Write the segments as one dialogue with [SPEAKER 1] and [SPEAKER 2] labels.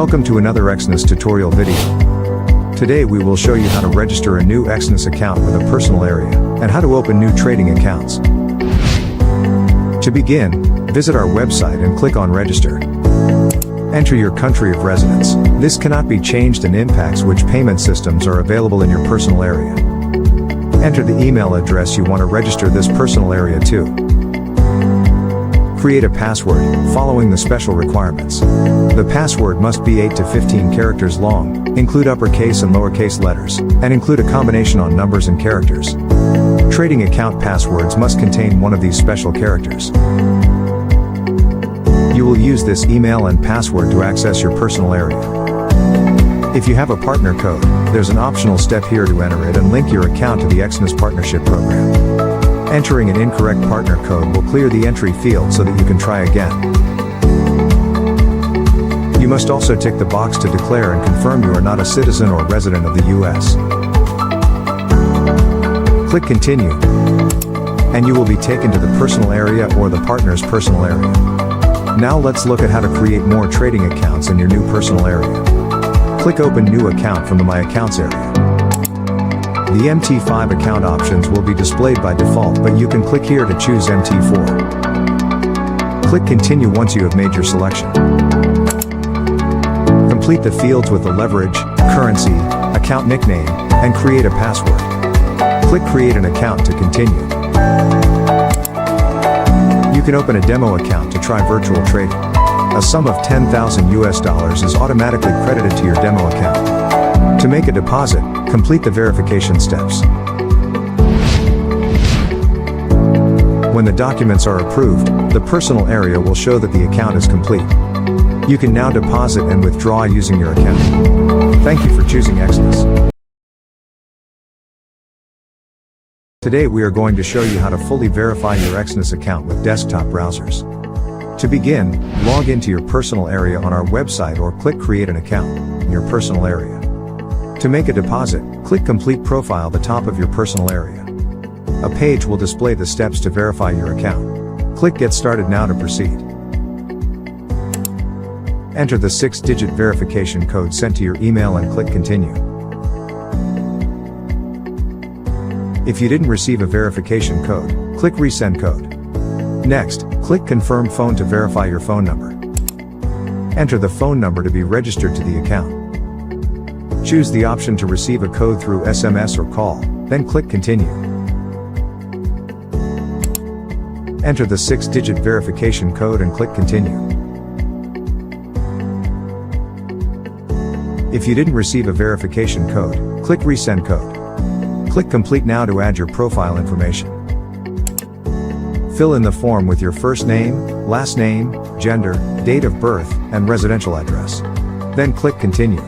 [SPEAKER 1] Welcome to another Exness tutorial video. Today we will show you how to register a new Exness account with a personal area, and how to open new trading accounts. To begin, visit our website and click on Register. Enter your country of residence. This cannot be changed and impacts which payment systems are available in your personal area. Enter the email address you want to register this personal area to. Create a password, following the special requirements. The password must be 8 to 15 characters long, include uppercase and lowercase letters, and include a combination on numbers and characters. Trading account passwords must contain one of these special characters. You will use this email and password to access your personal area. If you have a partner code, there's an optional step here to enter it and link your account to the Exness Partnership Program. Entering an incorrect partner code will clear the entry field so that you can try again. You must also tick the box to declare and confirm you are not a citizen or resident of the US. Click Continue, and you will be taken to the personal area or the partner's personal area. Now let's look at how to create more trading accounts in your new personal area. Click Open New Account from the My Accounts area. The MT5 account options will be displayed by default, but you can click here to choose MT4. Click Continue once you have made your selection. Complete the fields with the leverage, currency, account nickname, and create a password. Click Create an account to continue. You can open a demo account to try virtual trading. A sum of $10,000 is automatically credited to your demo account. To make a deposit, complete the verification steps. When the documents are approved, the personal area will show that the account is complete. You can now deposit and withdraw using your account. Thank you for choosing Exness. Today we are going to show you how to fully verify your Exness account with desktop browsers. To begin, log into your personal area on our website or click Create an account in your personal area. To make a deposit, click Complete Profile at the top of your personal area. A page will display the steps to verify your account. Click Get Started now to proceed. Enter the 6-digit verification code sent to your email and click Continue. If you didn't receive a verification code, click Resend Code. Next, click Confirm Phone to verify your phone number. Enter the phone number to be registered to the account. Choose the option to receive a code through SMS or call, then click Continue. Enter the 6-digit verification code and click Continue. If you didn't receive a verification code, click Resend Code. Click Complete now to add your profile information. Fill in the form with your first name, last name, gender, date of birth, and residential address. Then click Continue.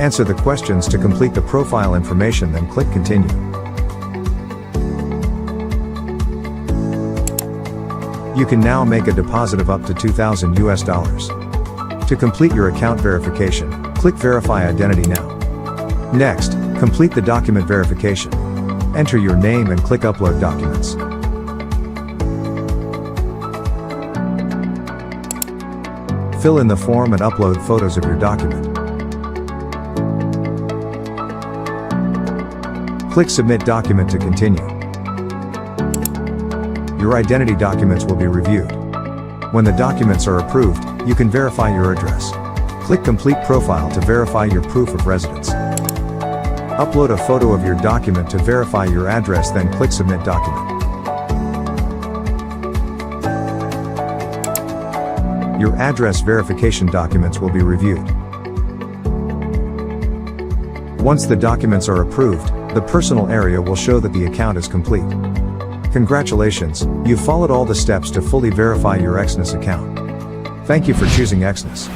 [SPEAKER 1] Answer the questions to complete the profile information, then click Continue. You can now make a deposit of up to $2,000. To complete your account verification, click Verify Identity now. Next, complete the document verification. Enter your name and click Upload Documents. Fill in the form and upload photos of your document. Click Submit Document to continue. Your identity documents will be reviewed. When the documents are approved, you can verify your address. Click Complete Profile to verify your proof of residence. Upload a photo of your document to verify your address, then click Submit Document. Your address verification documents will be reviewed. Once the documents are approved, the personal area will show that the account is complete. Congratulations, you've followed all the steps to fully verify your Exness account. Thank you for choosing Exness.